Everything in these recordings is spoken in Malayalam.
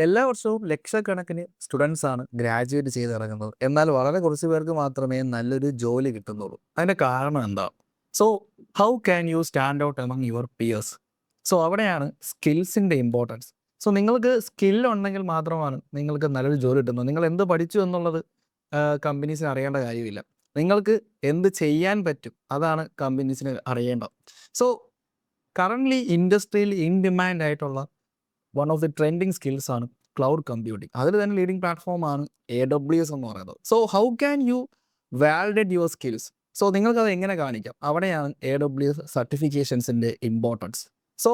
എല്ലാ വർഷവും ലക്ഷക്കണക്കിന് സ്റ്റുഡൻസ് ആണ് ഗ്രാജുവേറ്റ് ചെയ്തിറങ്ങുന്നത്. എന്നാൽ വളരെ കുറച്ച് പേർക്ക് മാത്രമേ നല്ലൊരു ജോലി കിട്ടുന്നുള്ളൂ. അതിന്റെ കാരണം എന്താ? So how can you stand out among your peers? So അവിടെയാണ് സ്കിൽസിന്റെ ഇമ്പോർട്ടൻസ്. സോ നിങ്ങൾക്ക് സ്കിൽ ഉണ്ടെങ്കിൽ മാത്രമാണ് നിങ്ങൾക്ക് നല്ലൊരു ജോലി കിട്ടുന്നത്. നിങ്ങൾ എന്ത് പഠിച്ചു എന്നുള്ളത് കമ്പനീസിന് അറിയേണ്ട കാര്യമില്ല. നിങ്ങൾക്ക് എന്ത് ചെയ്യാൻ പറ്റും അതാണ് കമ്പനീസിന് അറിയേണ്ടത്. സോ കറന്റ്ലി ഇൻഡസ്ട്രിയിൽ ഇൻ ഡിമാൻഡ് ആയിട്ടുള്ള one of the trending skills ആണ് ക്ലൗഡ് കമ്പ്യൂട്ടിംഗ്. അതിൽ തന്നെ ലീഡിംഗ് പ്ലാറ്റ്ഫോം ആണ് AWS എന്ന് പറയുന്നത്. So how can you validate your skills? So നിങ്ങൾക്ക് അത് എങ്ങനെ കാണിക്കാം? അവിടെയാണ് AWS സർട്ടിഫിക്കേഷൻസിൻ്റെ ഇമ്പോർട്ടൻസ്. സോ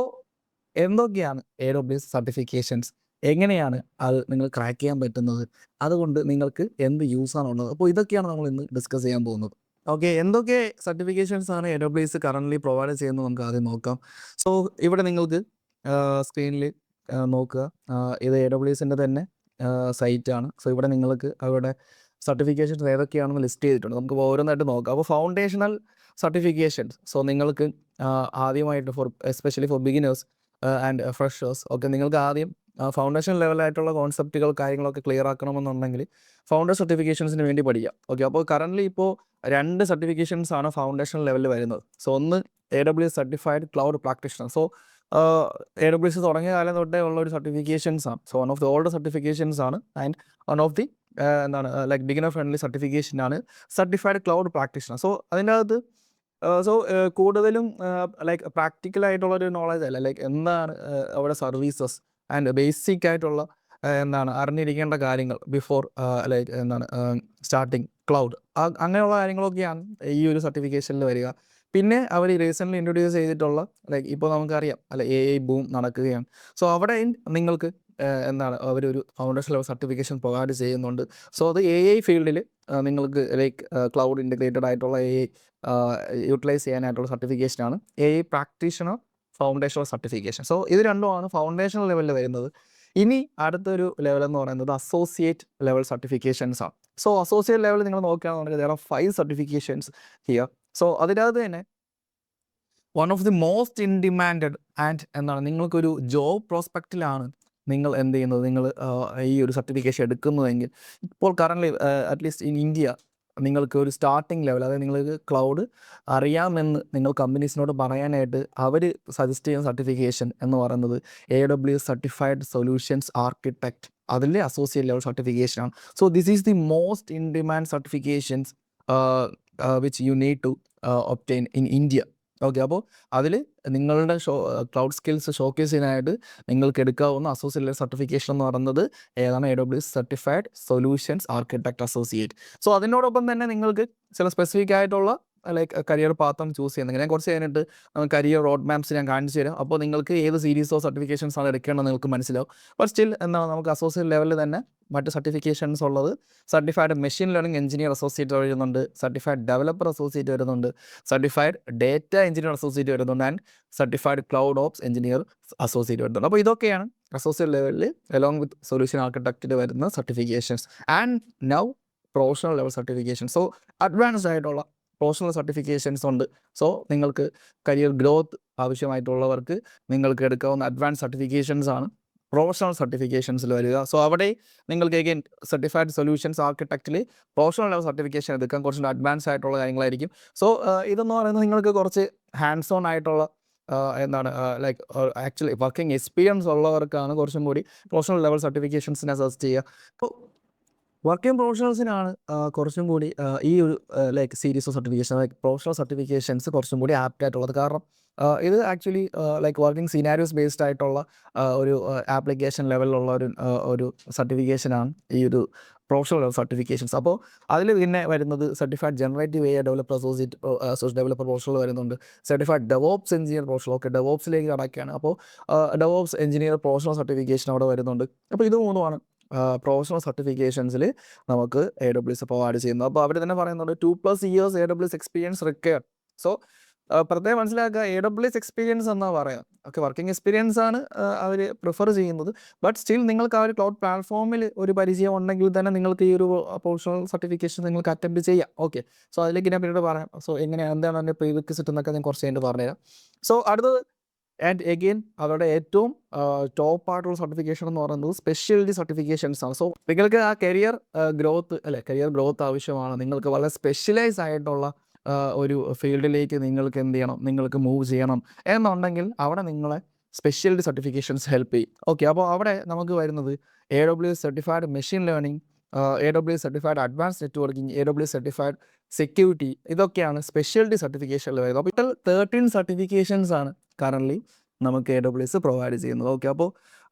എന്തൊക്കെയാണ് AWS സർട്ടിഫിക്കേഷൻസ്? എങ്ങനെയാണ് അത് നിങ്ങൾ ക്രാക്ക് ചെയ്യാൻ പറ്റുന്നത്? അതുകൊണ്ട് നിങ്ങൾക്ക് എന്ത് യൂസാണുള്ളത്? അപ്പോൾ ഇതൊക്കെയാണ് നമ്മൾ ഇന്ന് ഡിസ്കസ് ചെയ്യാൻ പോകുന്നത്. ഓക്കെ, എന്തൊക്കെ സർട്ടിഫിക്കേഷൻസ് ആണ് AWS കറൻ്റ്ലി പ്രൊവൈഡ് ചെയ്യുന്നത് നമുക്ക് ആദ്യം നോക്കാം. സോ ഇവിടെ നിങ്ങൾക്ക് സ്ക്രീനിൽ നോക്കുക. ഇത് AWSൻ്റെ തന്നെ സൈറ്റാണ്. സോ ഇവിടെ നിങ്ങൾക്ക് അവരുടെ സർട്ടിഫിക്കേഷൻസ് ഏതൊക്കെയാണെന്ന് ലിസ്റ്റ് ചെയ്തിട്ടുണ്ട്. നമുക്ക് ഓരോന്നായിട്ട് നോക്കാം. അപ്പോൾ ഫൗണ്ടേഷണൽ സർട്ടിഫിക്കേഷൻസ്. സോ നിങ്ങൾക്ക് ആദ്യമായിട്ട് especially for beginners and freshers ഒക്കെ നിങ്ങൾക്ക് ആദ്യം ഫൗണ്ടേഷൻ ലെവലായിട്ടുള്ള കോൺസെപ്റ്റുകൾ കാര്യങ്ങളൊക്കെ ക്ലിയർ ആക്കണമെന്നുണ്ടെങ്കിൽ ഫൗണ്ടർ സർട്ടിഫിക്കേഷൻസിന് വേണ്ടി പഠിക്കാം. ഓക്കെ, അപ്പോൾ കറൻ്റ്ലി ഇപ്പോൾ 2 സർട്ടിഫിക്കേഷൻസ് ആണ് ഫൗണ്ടേഷൻ ലെവലിൽ വരുന്നത്. സോ ഒന്ന് AWS certified cloud practitioner. So AWS തുടങ്ങിയ കാലം തൊട്ടേ ഉള്ള ഒരു സർട്ടിഫിക്കേഷൻസ് ആണ്. So one of the old certifications ആണ് and one of the like beginner friendly certification ആണ് സർട്ടിഫൈഡ് ക്ലൗഡ് പ്രാക്ടീഷണർ. സോ അതിൻ്റെ അകത്ത് കൂടുതലും ലൈക്ക് പ്രാക്ടിക്കലായിട്ടുള്ളൊരു നോളജ് അല്ല, ലൈക്ക് എന്താണ് അവിടെ സർവീസസ് ആൻഡ് ബേസിക് ആയിട്ടുള്ള അറിഞ്ഞിരിക്കേണ്ട കാര്യങ്ങൾ ബിഫോർ ലൈക്ക് സ്റ്റാർട്ടിങ് ക്ലൗഡ്, അങ്ങനെയുള്ള കാര്യങ്ങളൊക്കെയാണ് ഈ ഒരു സർട്ടിഫിക്കേഷനിൽ വരിക. പിന്നെ അവർ റീസെൻ്റ്ലി ഇൻട്രൊഡ്യൂസ് ചെയ്തിട്ടുള്ള ലൈക്ക് ഇപ്പോൾ നമുക്കറിയാം AI ബൂം നടക്കുകയാണ്. സോ അവിടെ നിങ്ങൾക്ക് അവരൊരു ഫൗണ്ടേഷൻ ലെവൽ സർട്ടിഫിക്കേഷൻ പ്രൊവൈഡ് ചെയ്യുന്നുണ്ട്. സോ അത് AI ഫീൽഡിൽ നിങ്ങൾക്ക് ലൈക്ക് ക്ലൗഡ് ഇൻ്റഗ്രേറ്റഡ് ആയിട്ടുള്ള AI യൂട്ടിലൈസ് ചെയ്യാനായിട്ടുള്ള സർട്ടിഫിക്കേഷനാണ് AI practitioner foundational certification. So ഇത് രണ്ടുമാണ് ഫൗണ്ടേഷണൽ ലെവലിൽ വരുന്നത്. ഇനി അടുത്തൊരു ലെവൽ എന്ന് പറയുന്നത് അസോസിയേറ്റ് ലെവൽ സർട്ടിഫിക്കേഷൻസ് ആണ്. സോ അസോസിയേറ്റ് ലെവൽ നിങ്ങൾ നോക്കുകയാണെന്നുണ്ടെങ്കിൽ there are 5 certifications here. So അതിനകത്ത് തന്നെ one of the most in demanded and നിങ്ങൾക്കൊരു ജോബ് പ്രോസ്പെക്റ്റിലാണ് നിങ്ങൾ എന്ത് ചെയ്യുന്നത്, നിങ്ങൾ ഈ ഒരു സർട്ടിഫിക്കേഷൻ എടുക്കുന്നതെങ്കിൽ ഇപ്പോൾ കറൻ്റ് അറ്റ്ലീസ്റ്റ് ഇൻ ഇന്ത്യ നിങ്ങൾക്ക് ഒരു സ്റ്റാർട്ടിംഗ് ലെവൽ, അതായത് നിങ്ങൾക്ക് ക്ലൗഡ് അറിയാമെന്ന് നിങ്ങൾ കമ്പനീസിനോട് പറയാനായിട്ട് അവർ സജസ്റ്റ് ചെയ്യുന്ന സർട്ടിഫിക്കേഷൻ എന്ന് പറയുന്നത് AWS സർട്ടിഫൈഡ് സൊല്യൂഷൻസ് ആർക്കിടെക്റ്റ്, അതിലെ അസോസിയേറ്റ് ലെവൽ സർട്ടിഫിക്കേഷനാണ്. So this is the most in demand certifications which you need to obtain in India. Okay, അപ്പോൾ അതിൽ നിങ്ങളുടെ ക്ലൗഡ് സ്കിൽസ് ഷോക്കേസ് ചെയ്യാനായിട്ട് നിങ്ങൾക്ക് എടുക്കാവുന്ന അസോസിയേറ്റ് ലെവൽ സർട്ടിഫിക്കേഷൻ എന്ന് പറയുന്നത് ഏതാണ്? AWS certified solutions architect associate. So അതിനോടൊപ്പം തന്നെ നിങ്ങൾക്ക് ചില സ്പെസിഫിക് ആയിട്ടുള്ള ലൈക്ക് കരിയർ പാത്താണ് ചൂസ് ചെയ്യുന്നത്. ഞാൻ കുറച്ച് കഴിഞ്ഞിട്ട് കരിയർ റോഡ് മാപ്സ് ഞാൻ കാണിച്ചു തരാം. അപ്പോൾ നിങ്ങൾക്ക് ഏത് സീരീസ് ഓഫ് സർട്ടിഫിക്കേഷൻസ് ആണ് എടുക്കേണ്ടത് നിങ്ങൾക്ക് മനസ്സിലാവും. ബട്ട് സ്റ്റിൽ നമുക്ക് അസോസിയേറ്റ് ലെവലിൽ തന്നെ മറ്റ് സർട്ടിഫിക്കേഷൻസ് ഉള്ളത് certified machine learning engineer associate വരുന്നുണ്ട്, സർട്ടിഫൈഡ് ഡെവലപ്പർ അസോസിയേറ്റ് വരുന്നുണ്ട്, സർട്ടിഫൈഡ് ഡേറ്റ എഞ്ചിനീയർ അസോസിയേറ്റ് വരുന്നുണ്ട് and certified cloud ops engineer associate വരുന്നുണ്ട്. അപ്പോൾ ഇതൊക്കെയാണ് അസോസിയേറ്റ് ലെവലിൽ അലോങ് വിത്ത് സൊല്യൂഷൻ ആർക്കിടെക്റ്റിൽ വരുന്ന certifications. And now professional level certification. So advanced ആയിട്ടുള്ള പ്രൊഫഷണൽ സർട്ടിഫിക്കേഷൻസ് ഉണ്ട്. സോ നിങ്ങൾക്ക് കരിയർ ഗ്രോത്ത് ആവശ്യമായിട്ടുള്ളവർക്ക് നിങ്ങൾക്ക് എടുക്കാവുന്ന അഡ്വാൻസ് സർട്ടിഫിക്കേഷൻസ് ആണ് പ്രൊഫഷണൽ സർട്ടിഫിക്കേഷൻസിൽ വരിക. സോ അവിടെ നിങ്ങൾക്ക് അഗൈൻ സർട്ടിഫൈഡ് സൊല്യൂഷൻസ് ആർക്കിടെക്റ്റിൽ പ്രൊഫഷണൽ ലെവൽ സർട്ടിഫിക്കേഷൻ എടുക്കാൻ കുറച്ചുകൂടി അഡ്വാൻസ് ആയിട്ടുള്ള കാര്യങ്ങളായിരിക്കും. സോ ഇതെന്ന് പറയുന്നത് നിങ്ങൾക്ക് കുറച്ച് ഹാൻഡ്സ് ഓൺ ആയിട്ടുള്ള ലൈക്ക് ആക്ച്വലി വർക്കിംഗ് എക്സ്പീരിയൻസ് ഉള്ളവർക്കാണ് കുറച്ചും കൂടി പ്രൊഫഷണൽ ലെവൽ സർട്ടിഫിക്കേഷൻസിനെ സജസ്റ്റ് ചെയ്യുക. അപ്പോൾ വർക്കിംഗ് പ്രൊഫഷണൽസിനാണ് കുറച്ചും കൂടി ഈ ഒരു like series of certification like professional certifications കുറച്ചും കൂടി ആപ്റ്റ് ആയിട്ടുള്ളത്. കാരണം ഇത് ആക്ച്വലി ലൈക്ക് വർക്കിംഗ് സീനാരിയോസ് ബേസ്ഡ് ആയിട്ടുള്ള ഒരു ആപ്ലിക്കേഷൻ ലെവലിലുള്ള ഒരു സർട്ടിഫിക്കേഷനാണ് ഈ ഒരു പ്രൊഫഷണൽ ലെവൽ സർട്ടിഫിക്കേഷൻസ്. അപ്പോൾ അതിൽ പിന്നെ വരുന്നത് certified generative AI developer associate developer professional വരുന്നുണ്ട്, certified DevOps engineer professional. Okay, ഡെവോപ്സിലേക്ക് കടക്കുകയാണ്. അപ്പോൾ ഡെവോപ്സ് എഞ്ചിനീയർ പ്രൊഫഷണൽ സർട്ടിഫിക്കേഷൻ അവിടെ വരുന്നുണ്ട്. അപ്പോൾ ഇത് മൂന്നുമാണ് പ്രൊഫഷണൽ സർട്ടിഫിക്കേഷൻസിൽ നമുക്ക് AWS പ്രൊവൈഡ് ചെയ്യുന്നത്. അപ്പോൾ അവർ തന്നെ പറയുന്നുണ്ട് 2+ years AWS experience required. So പ്രത്യേകം മനസ്സിലാക്കുക, AWS എക്സ്പീരിയൻസ് എന്നാണ് പറയാം. ഓക്കെ, വർക്കിംഗ് എക്സ്പീരിയൻസ് ആണ് അവർ പ്രിഫർ ചെയ്യുന്നത്. ബട്ട് സ്റ്റിൽ നിങ്ങൾക്ക് ആ ഒരു ക്ലൗഡ് പ്ലാറ്റ്ഫോമിൽ ഒരു പരിചയം ഉണ്ടെങ്കിൽ തന്നെ നിങ്ങൾക്ക് ഈ ഒരു പ്രൊഫഷണൽ സർട്ടിഫിക്കേഷൻ നിങ്ങൾക്ക് അറ്റംപ്റ്റ് ചെയ്യാം. ഓക്കെ, സോ അതിലേക്ക് ഞാൻ പിന്നീട് പറയാം. സോ എന്താണ് അതിൻ്റെ പ്രീ റിക്വസിറ്റ് എന്നൊക്കെ ഞാൻ കുറച്ച് കഴിഞ്ഞിട്ട് പറഞ്ഞുതരാം. സോ അടുത്തത് ആൻഡ് എഗെയിൻ അവരുടെ ഏറ്റവും ടോപ്പ് ആയിട്ടുള്ള സർട്ടിഫിക്കേഷൻ എന്ന് പറയുന്നത് സ്പെഷ്യാലിറ്റി സർട്ടിഫിക്കേഷൻസ് ആണ്. സോ നിങ്ങൾക്ക് ആ കരിയർ ഗ്രോത്ത് കരിയർ ഗ്രോത്ത് ആവശ്യമാണ്, നിങ്ങൾക്ക് വളരെ സ്പെഷ്യലൈസ് ആയിട്ടുള്ള ഒരു ഫീൽഡിലേക്ക് നിങ്ങൾക്ക് എന്ത് ചെയ്യണം, നിങ്ങൾക്ക് മൂവ് ചെയ്യണം എന്നുണ്ടെങ്കിൽ അവിടെ നിങ്ങളെ സ്പെഷ്യാലിറ്റി സർട്ടിഫിക്കേഷൻസ് ഹെൽപ്പ് ചെയ്യും. ഓക്കെ, അപ്പോൾ അവിടെ നമുക്ക് വരുന്നത് AWS certified machine learning, AWS certified advance networking, AWS certified security, ഇതൊക്കെയാണ് സ്പെഷ്യാലിറ്റി സർട്ടിഫിക്കേഷനിൽ വരുന്നത്. അപ്പോൾ ടോട്ടൽ 13 സർട്ടിഫിക്കേഷൻസ് ആണ് കറൻ്റ്ലി നമുക്ക് AWS പ്രൊവൈഡ് ചെയ്യുന്നത്. ഓക്കെ, അപ്പോൾ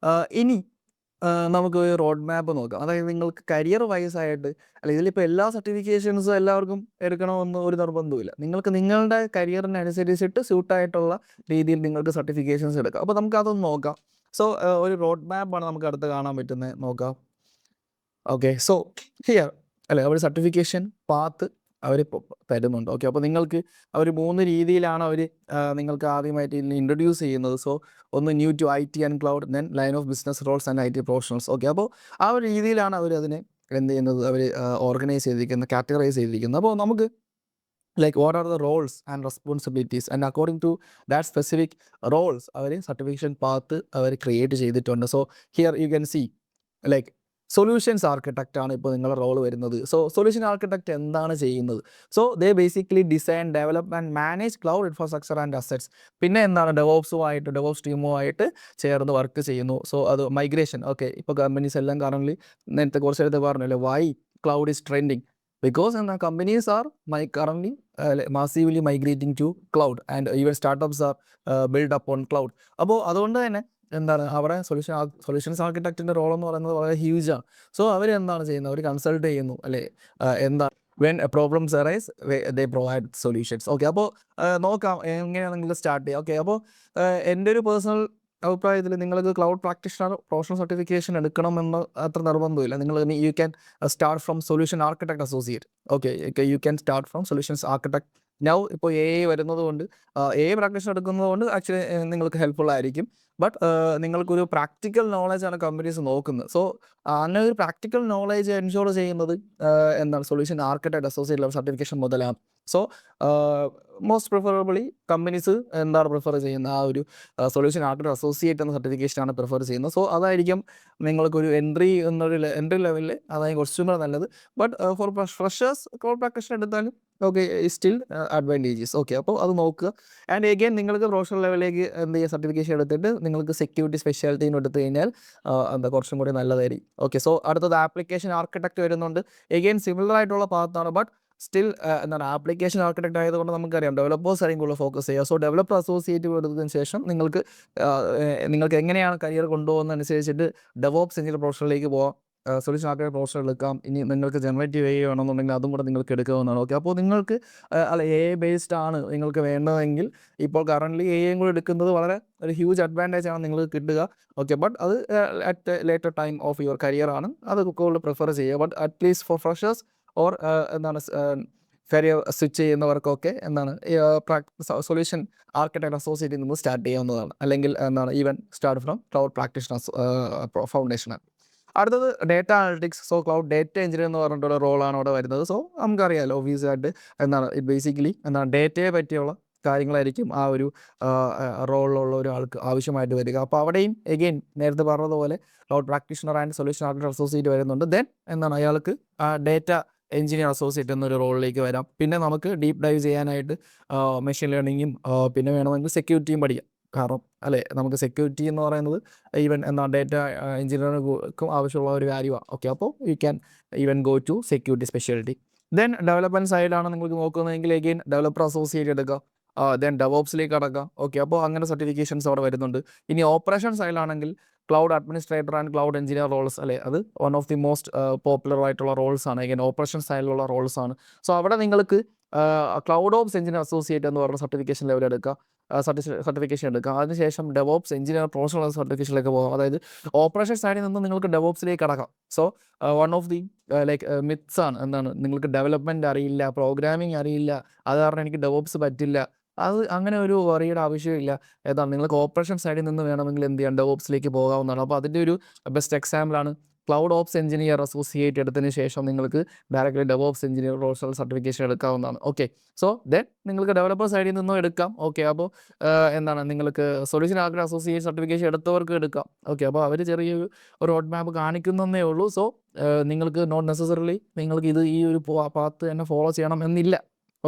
ഇനി നമുക്ക് ഒരു റോഡ് മാപ്പ് നോക്കാം. അതായത് നിങ്ങൾക്ക് കരിയർ വൈസ് ആയിട്ട് ഇതിലിപ്പോൾ എല്ലാ സർട്ടിഫിക്കേഷൻസും എല്ലാവർക്കും എടുക്കണമെന്ന് ഒരു നിർബന്ധവുമില്ല. നിങ്ങൾക്ക് നിങ്ങളുടെ കരിയറിനനുസരിച്ചിട്ട് സ്യൂട്ടായിട്ടുള്ള രീതിയിൽ നിങ്ങൾക്ക് സർട്ടിഫിക്കേഷൻസ് എടുക്കാം. അപ്പോൾ നമുക്ക് അതൊന്ന് നോക്കാം. സോ ഒരു റോഡ് മാപ്പാണ് നമുക്ക് അടുത്ത് കാണാൻ പറ്റുന്നത്, നോക്കാം. ഓക്കെ, സോ ഹിയർ അവർ സർട്ടിഫിക്കേഷൻ പാത്ത് അവർ തരുന്നുണ്ട്. ഓക്കെ, അപ്പോൾ നിങ്ങൾക്ക് അവർ 3 രീതിയിലാണ് അവർ നിങ്ങൾക്ക് ആദ്യമായിട്ട് ഇതിനെ ഇൻട്രൊഡ്യൂസ് ചെയ്യുന്നത്. സോ ഒന്ന് new to IT and cloud, then line of business roles and IT professionals. Okay, അപ്പോൾ ആ ഒരു രീതിയിലാണ് അവർ അതിനെ എന്ത് ചെയ്യുന്നത്, അവർ ഓർഗനൈസ് ചെയ്തിരിക്കുന്നത്, കാറ്റഗറൈസ് ചെയ്തിരിക്കുന്നത്. അപ്പോൾ നമുക്ക് what are the roles and responsibilities, and according to that specific roles അവർ സർട്ടിഫിക്കേഷൻ പാത്ത് അവർ ക്രിയേറ്റ് ചെയ്തിട്ടുണ്ട്. So here you can see solutions architect ആണ് ഇപ്പോൾ നിങ്ങളുടെ റോൾ വരുന്നത്. സോ സൊല്യൂഷൻ ആർക്കിടെക്റ്റ് എന്താണ് ചെയ്യുന്നത്? So they basically design, develop and manage cloud infrastructure and assets. പിന്നെ എന്താണ്, ഡെവോപ്സ് ടീമുമായിട്ട് ചേർന്ന് വർക്ക് ചെയ്യുന്നു. സോ അത് മൈഗ്രേഷൻ. ഓക്കെ, ഇപ്പോൾ കമ്പനീസ് എല്ലാം കറൻ്റ്ലി നേരത്തെ കുറച്ച് നേരത്തെ പറഞ്ഞല്ലോ, why cloud is trending, because എന്താ, companies are currently massively migrating to cloud and even startups are built upon cloud. അപ്പോൾ അതുകൊണ്ട് തന്നെ എന്താണ് അവിടെ സൊല്യൂഷൻസ് ആർക്കിടെക്റ്റിൻ്റെ റോൾ എന്ന് പറയുന്നത് വളരെ ഹ്യൂജാണ്. സോ അവർ എന്താണ് ചെയ്യുന്നത്, അവർ കൺസൾട്ട് ചെയ്യുന്നു, എന്താ when problems arise they provide solutions. Okay, അപ്പോൾ നോക്കാം എങ്ങനെയാണെങ്കിൽ സ്റ്റാർട്ട് ചെയ്യാം. ഓക്കെ, അപ്പോൾ എൻ്റെ ഒരു പേഴ്സണൽ അഭിപ്രായത്തിൽ നിങ്ങൾക്ക് ക്ലൗഡ് പ്രാക്ടീഷണർ പ്രൊഫഷണൽ സർട്ടിഫിക്കേഷൻ എടുക്കണമെന്ന് അത്ര നിർബന്ധമില്ല. നിങ്ങൾ you can start from solution architect associate. Okay, you can start from solutions architect. Now ഇപ്പോൾ AI വരുന്നത് കൊണ്ട് AI പ്രാക്ടീഷണർ എടുക്കുന്നത് കൊണ്ട് ആക്ച്വലി നിങ്ങൾക്ക് ഹെൽപ്ഫുൾ ആയിരിക്കും. ബട്ട് നിങ്ങൾക്കൊരു പ്രാക്ടിക്കൽ നോളജാണ് കമ്പനീസ് നോക്കുന്നത്. സോ അങ്ങനെ ഒരു പ്രാക്ടിക്കൽ നോളജ് എൻഷുർ ചെയ്യുന്നത് എന്താണ്, solution architect associate level certification മുതലാണ്. സോ മോസ്റ്റ് പ്രിഫറബിളി കമ്പനീസ് എന്താണ് പ്രിഫർ ചെയ്യുന്നത്, ആ ഒരു സൊല്യൂഷൻ ആർക്കിടെക്ട് അസോസിയേറ്റ് എന്ന സർട്ടിഫിക്കേഷനാണ് പ്രിഫർ ചെയ്യുന്നത്. സോ അതായിരിക്കും നിങ്ങൾക്കൊരു എൻട്രി ലെവലിൽ അതായത് കുറച്ചും കൂടെ നല്ലത്. But for freshers cloud practitioner എടുത്താലും ഓക്കെ, സ്റ്റിൽ അഡ്വാൻറ്റേജസ്. ഓക്കെ, അപ്പോൾ അത് നോക്കുക. ആൻഡ് എഗെയിൻ നിങ്ങൾക്ക് പ്രൊഫഷണൽ ലെവലിലേക്ക് എന്ത് ചെയ്യുക, സർട്ടിഫിക്കേഷൻ എടുത്തിട്ട് നിങ്ങൾക്ക് സെക്യൂരിറ്റി സ്പെഷ്യാലിറ്റിയും എടുത്തു കഴിഞ്ഞാൽ കുറച്ചും കൂടി നല്ലതായിരിക്കും. ഓക്കെ, സോ അടുത്തത് ആപ്ലിക്കേഷൻ ആർക്കിടെക്ട് വരുന്നുണ്ട്. എഗെയിൻ സിമിലർ ആയിട്ടുള്ള പാത്താണ്, ബട്ട് സ്റ്റിൽ ആപ്ലിക്കേഷൻ ആർക്കിടെക്ട് ആയതുകൊണ്ട് നമുക്കറിയാം ഡെവലപ്പേഴ്സ് ആയിരിക്കും കൂടുതൽ ഫോക്കസ് ചെയ്യുക. സോ ഡെവലപ്പർ അസോസിയേറ്റ് എടുത്തതിന് ശേഷം നിങ്ങൾക്ക് എങ്ങനെയാണ് കരിയർ കൊണ്ടുപോകുന്നതനുസരിച്ചിട്ട് ഡെവോപ്സ് എഞ്ചിനീയർ പ്രൊഫഷനിലേക്ക് പോകാം, സൊല്യൂഷൻ ആർക്കിടെക്ട് പ്രൊഫഷണൽ എടുക്കാം. ഇനി നിങ്ങൾക്ക് ജനറേറ്റീവ് AI വേണമെന്നുണ്ടെങ്കിൽ അതും കൂടെ നിങ്ങൾക്ക് എടുക്കാവുന്നതാണ്. ഓക്കെ, അപ്പോൾ നിങ്ങൾക്ക് AI ബേസ്ഡ് ആണ് നിങ്ങൾക്ക് വേണ്ടതെങ്കിൽ ഇപ്പോൾ കറൻ്റ്ലി AI കൂടെ എടുക്കുന്നത് വളരെ ഒരു ഹ്യൂജ് അഡ്വാൻറ്റേജ് ആണ് നിങ്ങൾക്ക് കിട്ടുക. ഓക്കെ, ബട്ട് അത് at later time of your career ആണ്, അത് കൂടുതൽ പ്രിഫർ ചെയ്യുക. But at least for freshers or career switch ചെയ്യുന്നവർക്കൊക്കെ സൊല്യൂഷൻ ആർക്കിടെക്ട് അസോസിയേറ്റിൽ നിന്ന് സ്റ്റാർട്ട് ചെയ്യാവുന്നതാണ്. അല്ലെങ്കിൽ even start from cloud practitioner foundation. അടുത്തത് data analytics. So cloud data engineer എന്ന് പറഞ്ഞിട്ടുള്ള റോളാണ് അവിടെ വരുന്നത്. സോ നമുക്കറിയാമല്ലോ ഒബ്വിയസ് ആയിട്ട് ബേസിക്കലി ഡേറ്റയെ പറ്റിയുള്ള കാര്യങ്ങളായിരിക്കും ആ ഒരു റോളിലുള്ള ഒരാൾക്ക് ആവശ്യമായിട്ട് വരിക. അപ്പോൾ അവിടെയും എഗെയിൻ നേരത്തെ പറഞ്ഞതുപോലെ cloud practitioner and solution architect associate വരുന്നുണ്ട്. ദെൻ അയാൾക്ക് ഡേറ്റ എഞ്ചിനീയർ അസോസിയേറ്റ് എന്നൊരു റോളിലേക്ക് വരാം. പിന്നെ നമുക്ക് ഡീപ്പ് ഡൈവ് ചെയ്യാനായിട്ട് മെഷീൻ ലേണിങ്ങും പിന്നെ വേണമെങ്കിൽ സെക്യൂരിറ്റിയും പഠിക്കാം. കാരണം നമുക്ക് സെക്യൂരിറ്റി എന്ന് പറയുന്നത് ഈവൻ ഡേറ്റ എഞ്ചിനീയറിനും ആവശ്യമുള്ള ഒരു കാര്യമാണ്. ഓക്കെ, അപ്പോൾ you can even go to security speciality. Then development സൈഡാണ് നിങ്ങൾക്ക് നോക്കുന്നതെങ്കിൽ എഗെയിൻ ഡെവലപ്പർ അസോസിയേറ്റ് എടുക്കുക. ദെൻ ഡെവോപ്സിലേക്ക് അടക്കാം. ഓക്കെ, അപ്പോൾ അങ്ങനെ സർട്ടിഫിക്കേഷൻസ് അവിടെ വരുന്നുണ്ട്. ഇനി ഓപ്പറേഷൻ സൈഡിലാണെങ്കിൽ cloud administrator and cloud engineer roles അത് one of the most popular ആയിട്ടുള്ള റോൾസ് ആണ്. എഗെയിൻ ഓപ്പറേഷൻ സൈഡിലുള്ള റോൾസ് ആണ്. സോ അവിടെ നിങ്ങൾക്ക് ക്ലൗഡ് ഓപ്സ് എഞ്ചിനീയർ അസോസിയേറ്റ് എന്ന് പറഞ്ഞ സർട്ടിഫിക്കേഷൻ ലെവൽ എടുക്കുക, സർട്ടിഫിക്കേഷൻ എടുക്കുക. അതിനുശേഷം ഡെവോപ്സ് എഞ്ചിനീയർ പ്രൊഫഷണൽ സർട്ടിഫിക്കേഷനിലേക്ക് പോകാം. അതായത് ഓപ്പറേഷൻ സൈഡിൽ നിന്ന് നിങ്ങൾക്ക് ഡെവോപ്സിലേക്ക് കടക്കാം. So one of the myths ആണ് നിങ്ങൾക്ക് ഡെവലപ്മെൻറ്റ് അറിയില്ല, പ്രോഗ്രാമിംഗ് അറിയില്ല, അത് കാരണം എനിക്ക് ഡെവോപ്സ് പറ്റില്ല, അത് അങ്ങനെ ഒരു വറിയുടെ ആവശ്യമില്ല. നിങ്ങൾക്ക് ഓപ്പറേഷൻ സൈഡിൽ നിന്ന് വേണമെങ്കിൽ എന്ത് ചെയ്യാം, ഡെവോപ്സിലേക്ക് പോകാവുന്നതാണ്. അപ്പോൾ അതിൻ്റെ ഒരു ബെസ്റ്റ് എക്സാമ്പിളാണ് ക്ലൗഡ് ഓപ്സ് എഞ്ചിനീയർ അസോസിയേറ്റ് എടുത്തതിന് ശേഷം നിങ്ങൾക്ക് directly DevOps engineer roles certification എടുക്കാവുന്നതാണ്. ഓക്കെ, സോ ദെൻ നിങ്ങൾക്ക് ഡെവലപ്പർ സൈഡിൽ നിന്നും എടുക്കാം. ഓക്കെ, അപ്പോൾ എന്താണ് നിങ്ങൾക്ക് സൊല്യൂഷൻ ആർക്കിടെക്ട് അസോസിയേറ്റ് സർട്ടിഫിക്കേഷൻ എടുത്തവർക്ക് എടുക്കാം. ഓക്കെ, അപ്പോൾ അവർ ചെറിയൊരു റോഡ് മാപ്പ് കാണിക്കുന്നതേ ഉള്ളൂ. സോ നിങ്ങൾക്ക് നോട്ട് നെസസറിലി നിങ്ങൾക്ക് ഈ ഒരു പാത്ത് തന്നെ ഫോളോ ചെയ്യണം എന്നില്ല.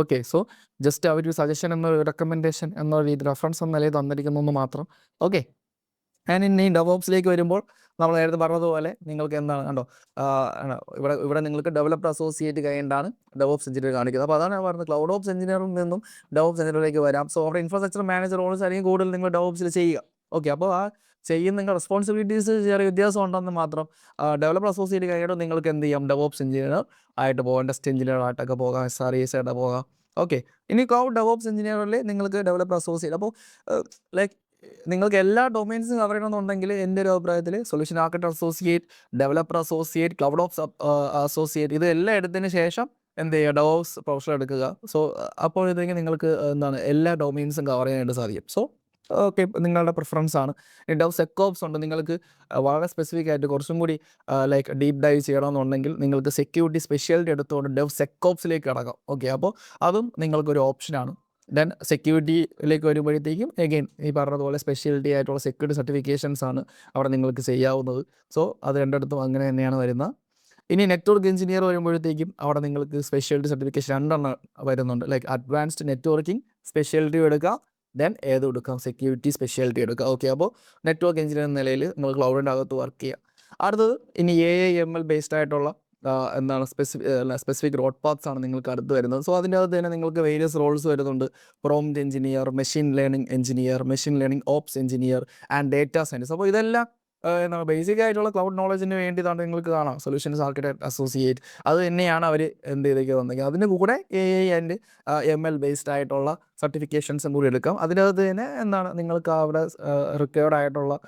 ഓക്കെ, സോ ജസ്റ്റ് അവരൊരു സജഷൻ എന്നൊരു റെക്കമെൻഡേഷൻ എന്ന രീതി റെഫറൻസ് എന്ന നിലയിൽ തന്നിരിക്കുന്നു മാത്രം. ഓക്കെ, ആൻഡ് ഇനി ഡെവോപ്സിലേക്ക് വരുമ്പോൾ നമ്മൾ നേരത്തെ പറഞ്ഞതുപോലെ നിങ്ങൾക്ക് എന്താണ് കണ്ടോ, ഇവിടെ നിങ്ങൾക്ക് ഡെവലപ്പർ അസോസിയേറ്റ് കഴിഞ്ഞിട്ടാണ് ഡെവോപ്സ് എഞ്ചിനീയർ കാണിക്കുന്നത്. അപ്പോൾ അതാണ് ഞാൻ പറഞ്ഞത്, ക്ലൗഡ് ഓപ്സ് എഞ്ചിനീയറിൽ നിന്നും ഡെവോപ്സ് എഞ്ചിനീയറിലേക്ക് വരാം. സോ അവിടെ ഇൻഫ്രാസ്ട്രക്ചർ മാനേജർ റോൾസ് ആയിരിക്കും കൂടുതൽ നിങ്ങൾ ഡെവോപ്സിൽ ചെയ്യുക. ഓക്കെ, അപ്പോൾ ആ ചെയ്യുന്ന നിങ്ങൾ റെസ്പോൺസിബിലിറ്റീസ് ചെറിയ വ്യത്യാസം ഉണ്ടെന്ന് മാത്രം. ഡെവലപ്പർ അസോസിയേറ്റ് കഴിഞ്ഞിട്ട് നിങ്ങൾക്ക് എന്ത് ചെയ്യാം, ഡെവോപ്സ് എഞ്ചിനീയർ ആയിട്ട് പോകാം, ടെസ്റ്റ് എഞ്ചിനീയർ ആയിട്ടൊക്കെ പോകാം, SREs ആയിട്ട് പോകാം. ഓക്കെ, ഇനി ക്ലൗഡ് ഡെവോപ്സ് എഞ്ചിനീയറിൽ നിങ്ങൾക്ക് ഡെവലപ്പർ അസോസിയേറ്റ്. അപ്പോൾ ലൈക്ക് നിങ്ങൾക്ക് എല്ലാ ഡൊമൈൻസും കവർ ചെയ്യണമെന്നുണ്ടെങ്കിൽ എൻ്റെ ഒരു അഭിപ്രായത്തിൽ solution architect associate, developer associate, cloud ops associate ഇതെല്ലാം എടുത്തതിന് ശേഷം എന്ത് ചെയ്യുക, ഡെവോപ്സ് പ്രൊഫഷണൽ എടുക്കുക. സോ അപ്പോൾ ഇതെങ്കിൽ നിങ്ങൾക്ക് എന്താണ് എല്ലാ ഡൊമൈൻസും കവർ ചെയ്യാനായിട്ട് സാധിക്കും. സോ ഓക്കെ, നിങ്ങളുടെ പ്രിഫറൻസ് ആണ്. ഇനി ഡെവ് സെക്കോപ്സ് ഉണ്ട്, നിങ്ങൾക്ക് വളരെ സ്പെസിഫിക് ആയിട്ട് കുറച്ചും കൂടി ലൈക്ക് ഡീപ്പ് ഡൈവ് ചെയ്യണമെന്നുണ്ടെങ്കിൽ നിങ്ങൾക്ക് സെക്യൂരിറ്റി സ്പെഷ്യാലിറ്റി എടുത്തുകൊണ്ട് ഡെവ് സെക്കോപ്സിലേക്ക് കടക്കാം. ഓക്കെ, അപ്പോൾ അതും നിങ്ങൾക്കൊരു ഓപ്ഷനാണ്. ദെൻ സെക്യൂരിറ്റിയിലേക്ക് വരുമ്പോഴത്തേക്കും എഗെയിൻ ഈ പറഞ്ഞതുപോലെ സ്പെഷ്യാലിറ്റി ആയിട്ടുള്ള സെക്യൂരിറ്റി സർട്ടിഫിക്കേഷൻസ് ആണ് അവിടെ നിങ്ങൾക്ക് ചെയ്യാവുന്നത്. സോ അത് രണ്ടിടത്തും അങ്ങനെ തന്നെയാണ് വരുന്നത്. ഇനി നെറ്റ്വർക്ക് എഞ്ചിനീയർ വരുമ്പോഴത്തേക്കും അവിടെ നിങ്ങൾക്ക് സ്പെഷ്യാലിറ്റി സർട്ടിഫിക്കേഷൻ 2 വരുന്നുണ്ട്. ലൈക്ക് അഡ്വാൻസ്ഡ് നെറ്റ്വർക്കിംഗ് സ്പെഷ്യാലിറ്റി എടുക്കാം, ദെൻ ഏതും എടുക്കാം, സെക്യൂരിറ്റി സ്പെഷ്യാലിറ്റി എടുക്കാം. ഓക്കെ, അപ്പോൾ നെറ്റ്വർക്ക് എഞ്ചിനീയർ എന്ന നിലയിൽ നിങ്ങൾ ക്ലൗഡിൻ്റെ അകത്ത് വർക്ക് ചെയ്യുക. അടുത്തത് ഇനി AI/ML ബേസ്ഡ് ആയിട്ടുള്ള എന്താണ് സ്പെസിഫിക് റോഡ് പാത്ത്സ് ആണ് നിങ്ങൾക്ക് അടുത്ത് വരുന്നത്. സോ അതിൻ്റെ അകത്ത് തന്നെ നിങ്ങൾക്ക് വേരിയസ് റോൾസ് വരുന്നുണ്ട്. Prompt engineer, machine learning engineer, machine learning ops engineer and data science. അപ്പോൾ ഇതെല്ലാം എന്താണ് ബേസിക് ആയിട്ടുള്ള ക്ലൗഡ് നോളജിന് വേണ്ടിയിട്ടാണ് നിങ്ങൾക്ക് കാണാം. സൊല്യൂഷൻസ് ആർക്കിടെക്ട് അസോസിയേറ്റ് അത് തന്നെയാണ് അവർ എന്ത് ചെയ്തേക്ക് വന്നെങ്കിൽ അതിന് കൂടെ AI ആൻഡ് ML ബേസ്ഡ് ആയിട്ടുള്ള സർട്ടിഫിക്കേഷൻസും കൂടി എടുക്കാം. അതിനകത്ത് തന്നെ എന്താണ് നിങ്ങൾക്ക് അവിടെ റിക്വയർഡ് ആയിട്ടുള്ള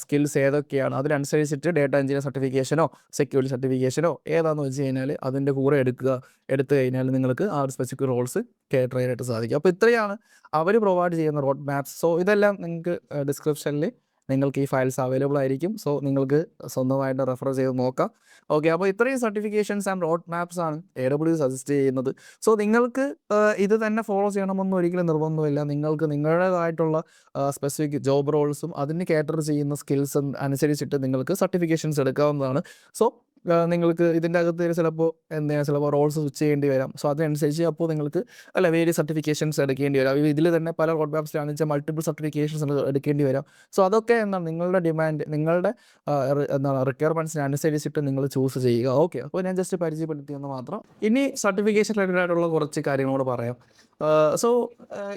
സ്കിൽസ് ഏതൊക്കെയാണ് അതിനനുസരിച്ചിട്ട് ഡേറ്റ എഞ്ചിനീയർ സർട്ടിഫിക്കേഷനോ സെക്യൂരിറ്റി സർട്ടിഫിക്കേഷനോ ഏതാണെന്ന് വെച്ച് കഴിഞ്ഞാൽ അതിൻ്റെ കൂടെ എടുത്തു കഴിഞ്ഞാൽ നിങ്ങൾക്ക് ആ ഒരു സ്പെസിഫിക് റോൾസ് കേറ്റർ ചെയ്യാനായിട്ട് സാധിക്കും. അപ്പോൾ ഇത്രയാണ് അവർ പ്രൊവൈഡ് ചെയ്യുന്ന റോഡ് മാപ്സ്. സോ ഇതെല്ലാം നിങ്ങൾക്ക് ഡിസ്ക്രിപ്ഷനിൽ നിങ്ങൾക്ക് ഈ ഫയൽസ് അവൈലബിൾ ആയിരിക്കും. സോ നിങ്ങൾക്ക് സ്വന്തമായിട്ട് റെഫർ ചെയ്ത് നോക്കാം. ഓക്കെ, അപ്പോൾ ഇത്രയും സർട്ടിഫിക്കേഷൻസ് ആൻഡ് റോഡ് മാപ്സ് ആണ് AWS സജസ്റ്റ് ചെയ്യുന്നത്. സോ നിങ്ങൾക്ക് ഇത് തന്നെ ഫോളോ ചെയ്യണമെന്ന് ഒരിക്കലും നിർബന്ധമില്ല. നിങ്ങൾക്ക് നിങ്ങളുടേതായിട്ടുള്ള സ്പെസിഫിക് ജോബ് റോൾസും അതിന് കേറ്റർ ചെയ്യുന്ന സ്കിൽസും അനുസരിച്ചിട്ട് നിങ്ങൾക്ക് സർട്ടിഫിക്കേഷൻസ് എടുക്കാവുന്നതാണ്. സോ നിങ്ങൾക്ക് ഇതിൻ്റെ അകത്ത് ചിലപ്പോൾ റോൾസ് സ്വിച്ച് ചെയ്യേണ്ടി വരാം. സോ അതനുസരിച്ച് അപ്പോൾ നിങ്ങൾക്ക് വേരിയസ് സർട്ടിഫിക്കേഷൻസ് എടുക്കേണ്ടി വരാം. ഇതിൽ തന്നെ പല റോഡ് മാപ്സിലാണെന്ന് വെച്ചാൽ മൾട്ടിപ്പിൾ സർട്ടിഫിക്കേഷൻസ് എടുക്കേണ്ടി വരാം. സോ അതൊക്കെ എന്താണ് നിങ്ങളുടെ ഡിമാൻഡ്, നിങ്ങളുടെ റിക്വയർമെൻറ്റ്സിന് അനുസരിച്ചിട്ട് നിങ്ങൾ ചൂസ് ചെയ്യുക. ഓക്കെ, അപ്പോൾ ഞാൻ ജസ്റ്റ് പരിചയപ്പെടുത്തിയെന്ന് മാത്രം. ഇനി സർട്ടിഫിക്കേഷൻ റിലേറ്റഡ് ആയിട്ടുള്ള കുറച്ച് കാര്യങ്ങളോട് പറയാം. സോ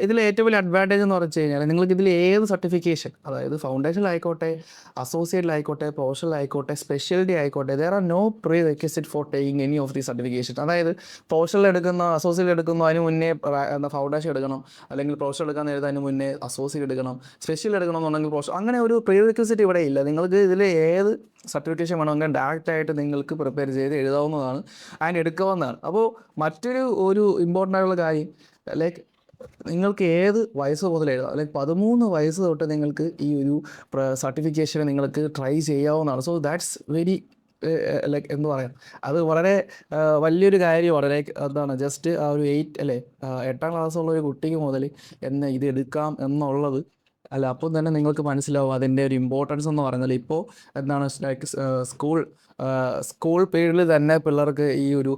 ഇതിൽ ഏറ്റവും വലിയ അഡ്വാൻറ്റേജ് എന്ന് പറഞ്ഞു കഴിഞ്ഞാൽ നിങ്ങൾക്ക് ഇതിൽ ഏത് സർട്ടിഫിക്കേഷൻ, അതായത് ഫൗണ്ടേഷനിലായിക്കോട്ടെ, അസോസിയേറ്റിലായിക്കോട്ടെ, പ്രൊഫഷണലായിക്കോട്ടെ, സ്പെഷ്യാലിറ്റി ആയിക്കോട്ടെ, there are no prerequisite for taking any of the certification. അതായത് പ്രൊഫഷണൽ എടുക്കുന്ന, അസോസിയേറ്റ് എടുക്കുന്നു, അതിന് മുന്നേ ഫൗണ്ടേഷൻ എടുക്കണം, അല്ലെങ്കിൽ പ്രൊഫഷണൽ എടുക്കാൻ നേരത്തെ അതിന് മുന്നേ അസോസിയേറ്റ് എടുക്കണം, സ്പെഷ്യൽ എടുക്കണം എന്നുണ്ടെങ്കിൽ പ്രൊഫഷണൽ, അങ്ങനെ ഒരു പ്രീ റിക്വസിറ്റ് ഇവിടെ ഇല്ല. നിങ്ങൾക്ക് ഇതിൽ ഏത് സർട്ടിഫിക്കേഷൻ വേണമെങ്കിൽ ഡയറക്റ്റായിട്ട് നിങ്ങൾക്ക് പ്രിപ്പയർ ചെയ്ത് എഴുതാവുന്നതാണ് ആൻഡ് എടുക്കാവുന്നതാണ്. അപ്പോൾ മറ്റൊരു ഇമ്പോർട്ടൻ്റ് ആയിട്ടുള്ള കാര്യം, ലൈക്ക് നിങ്ങൾക്ക് ഏത് വയസ്സ് മുതൽ എഴുതാം. ലൈക്ക് 13 വയസ്സ് തൊട്ട് നിങ്ങൾക്ക് ഈ ഒരു സർട്ടിഫിക്കേഷൻ നിങ്ങൾക്ക് ട്രൈ ചെയ്യാവുന്നതാണ്. സോ ദാറ്റ്സ് വെരി ലൈക്ക് എന്ത് പറയാം, അത് വളരെ വലിയൊരു കാര്യമാണ്. ലൈക്ക് എന്താണ് ജസ്റ്റ് ആ ഒരു 8ാം ക്ലാസ്സുള്ള ഒരു കുട്ടിക്ക് മുതൽ ഇത് എടുക്കാം എന്നുള്ളത് അപ്പോൾ തന്നെ നിങ്ങൾക്ക് മനസ്സിലാവും അതിൻ്റെ ഒരു ഇമ്പോർട്ടൻസ് എന്ന് പറയുന്നത്. ഇപ്പോൾ എന്താണ് ലൈക്ക് സ്കൂൾ പീരീഡിൽ തന്നെ പിള്ളേർക്ക് ഈ ഒരു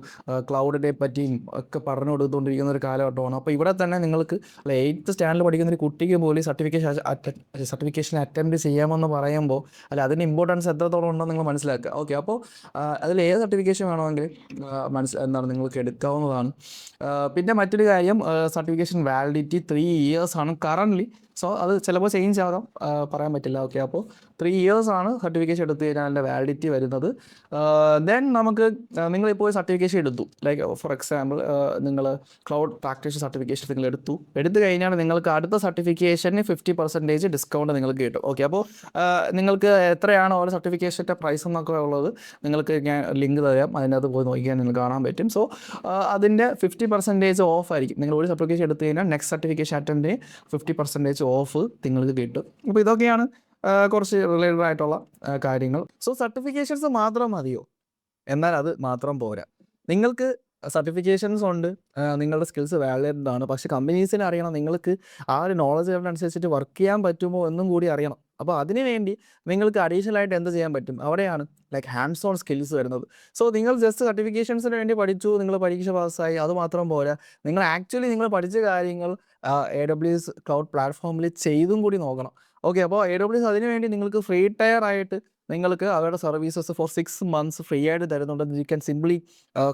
ക്ലൗഡിനെ പറ്റിയും ഒക്കെ പറഞ്ഞു കൊടുത്തുകൊണ്ടിരിക്കുന്ന ഒരു കാലഘട്ടമാണ്. അപ്പോൾ ഇവിടെ തന്നെ നിങ്ങൾക്ക് 8th സ്റ്റാൻഡേർഡിൽ പഠിക്കുന്ന ഒരു കുട്ടിക്ക് പോലും സർട്ടിഫിക്കേഷൻ അറ്റൻഡ് ചെയ്യാമെന്ന് പറയുമ്പോൾ അതിൻ്റെ ഇമ്പോർട്ടൻസ് എത്രത്തോളം ഉണ്ടെന്ന് നിങ്ങൾ മനസ്സിലാക്കുക. ഓക്കെ, അപ്പോൾ അതിൽ ഏത് സർട്ടിഫിക്കേഷൻ വേണമെങ്കിൽ നിങ്ങൾക്ക് എടുക്കാവുന്നതാണ്. പിന്നെ മറ്റൊരു കാര്യം, സർട്ടിഫിക്കേഷൻ വാലിഡിറ്റി 3 years ആണ് കറൻ്റ്ലി. സോ അത് ചിലപ്പോൾ ചേഞ്ച് ആകാം, പറയാൻ പറ്റില്ല. ഓക്കെ, അപ്പോൾ 3 years ആണ് സർട്ടിഫിക്കേഷൻ എടുത്തു കഴിഞ്ഞാൽ അതിൻ്റെ വാലിഡിറ്റി വരുന്നത്. ദെൻ നമുക്ക് നിങ്ങളിപ്പോൾ സർട്ടിഫിക്കേഷൻ എടുത്തു, ലൈക്ക് ഫോർ എക്സാമ്പിൾ നിങ്ങൾ ക്ലൗഡ് പ്രാക്ടീഷണർ സർട്ടിഫിക്കേഷൻ നിങ്ങൾ എടുത്തു കഴിഞ്ഞാൽ നിങ്ങൾക്ക് അടുത്ത സർട്ടിഫിക്കേഷന് 50% ഡിസ്കൗണ്ട് നിങ്ങൾക്ക് കിട്ടും. ഓക്കെ, അപ്പോൾ നിങ്ങൾക്ക് എത്രയാണ് ഓരോ സർട്ടിഫിക്കേഷൻ്റെ പ്രൈസ് എന്നൊക്കെ ഉള്ളത് നിങ്ങൾക്ക് ഞാൻ ലിങ്ക് തരാം, അതിനകത്ത് പോയി നോക്കിയാൽ നിങ്ങൾക്ക് കാണാൻ പറ്റും. സോ അതിൻ്റെ 50% ഓഫ് ആയിരിക്കും. നിങ്ങൾ ഒരു സർട്ടിഫിക്കേഷൻ എടുത്തു കഴിഞ്ഞാൽ നെക്സ്റ്റ് സർട്ടിഫിക്കേഷൻ അറ്റൻഡിന് 50% ഓഫ് നിങ്ങൾക്ക് കിട്ടും. അപ്പോൾ ഇതൊക്കെയാണ് കുറച്ച് റിലേറ്റഡ് ആയിട്ടുള്ള കാര്യങ്ങൾ. സോ സർട്ടിഫിക്കേഷൻസ് മാത്രം മതിയോ? എന്നാൽ അത് മാത്രം പോരാ. നിങ്ങൾക്ക് സർട്ടിഫിക്കേഷൻസ് ഉണ്ട്, നിങ്ങളുടെ സ്കിൽസ് വാലിഡഡ് ആണ്. പക്ഷേ കമ്പനീസിന് അറിയണം നിങ്ങൾക്ക് ആ ഒരു നോളജ് ലെവൽ അനുസരിച്ചിട്ട് വർക്ക് ചെയ്യാൻ പറ്റുമോ എന്നും കൂടി അറിയണം. അപ്പോൾ അതിന് വേണ്ടി നിങ്ങൾക്ക് അഡീഷണൽ ആയിട്ട് എന്ത് ചെയ്യാൻ പറ്റും? അവിടെയാണ് ലൈക്ക് ഹാൻഡ്സ് ഓൺ സ്കിൽസ് വരുന്നത്. സോ നിങ്ങൾ ജസ്റ്റ് സർട്ടിഫിക്കേഷൻസിന് വേണ്ടി പഠിച്ചു, നിങ്ങൾ പരീക്ഷ പാസ്സായി, അത് മാത്രം പോരാ. നിങ്ങൾ ആക്ച്വലി നിങ്ങൾ പഠിച്ച കാര്യങ്ങൾ AWS ക്ലൗഡ് പ്ലാറ്റ്ഫോമിൽ ചെയ്തും കൂടി നോക്കണം. ഓക്കെ, അപ്പോൾ AWS അതിന് വേണ്ടി നിങ്ങൾക്ക് ഫ്രീ ടയർ ആയിട്ട് നിങ്ങൾക്ക് അവരുടെ സർവീസസ് ഫോർ 6 മന്ത്സ് ഫ്രീ ആയിട്ട് തരുന്നുണ്ട്. You can simply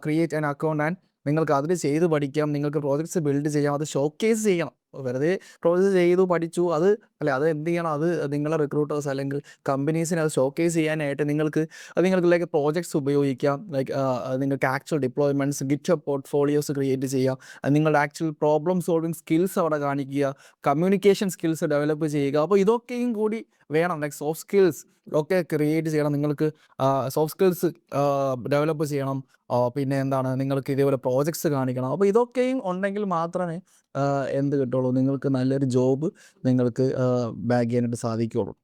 create an account and നിങ്ങൾക്ക് അതിൽ ചെയ്ത് പഠിക്കാം. നിങ്ങൾക്ക് പ്രോജക്ട്സ് ബിൽഡ് ചെയ്യാം, അത് ഷോക്കേസ് ചെയ്യണം. വെറുതെ പ്രോജക്റ്റ് ചെയ്തു പഠിച്ചു അത് അല്ലെ, അത് എന്ത് ചെയ്യണം? അത് നിങ്ങളെ റിക്രൂട്ടേഴ്സ് അല്ലെങ്കിൽ കമ്പനീസിനെ അത് ഷോക്കേസ് ചെയ്യാനായിട്ട് നിങ്ങൾക്ക് ലൈക്ക് പ്രോജക്ട്സ് ഉപയോഗിക്കാം. ലൈക്ക് നിങ്ങൾക്ക് ആക്ച്വൽ ഡിപ്ലോയ്മെൻറ്റ്സ്, ഗിറ്റ് പോർട്ട്ഫോളിയോസ് ക്രിയേറ്റ് ചെയ്യാം. നിങ്ങളുടെ ആക്ച്വൽ പ്രോബ്ലം സോൾവിങ് സ്കിൽസ് അവിടെ കാണിക്കുക, കമ്മ്യൂണിക്കേഷൻ സ്കിൽസ് ഡെവലപ്പ് ചെയ്യുക. അപ്പോൾ ഇതൊക്കെയും കൂടി വേണം. ലൈക്ക് സോഫ്റ്റ് സ്കിൽസ് ഒക്കെ ക്രിയേറ്റ് ചെയ്യണം. നിങ്ങൾക്ക് സോഫ്റ്റ് സ്കിൽസ് ഡെവലപ്പ് ചെയ്യണം. പിന്നെ എന്താണ്, നിങ്ങൾക്ക് ഇതേപോലെ പ്രോജക്ട്സ് കാണിക്കണം. അപ്പോൾ ഇതൊക്കെയും ഉണ്ടെങ്കിൽ മാത്രമേ എന്ത് കിട്ടുള്ളൂ, നിങ്ങൾക്ക് നല്ലൊരു ജോബ് നിങ്ങൾക്ക് ബാഗ് ചെയ്യാനായിട്ട് സാധിക്കുകയുള്ളൂ.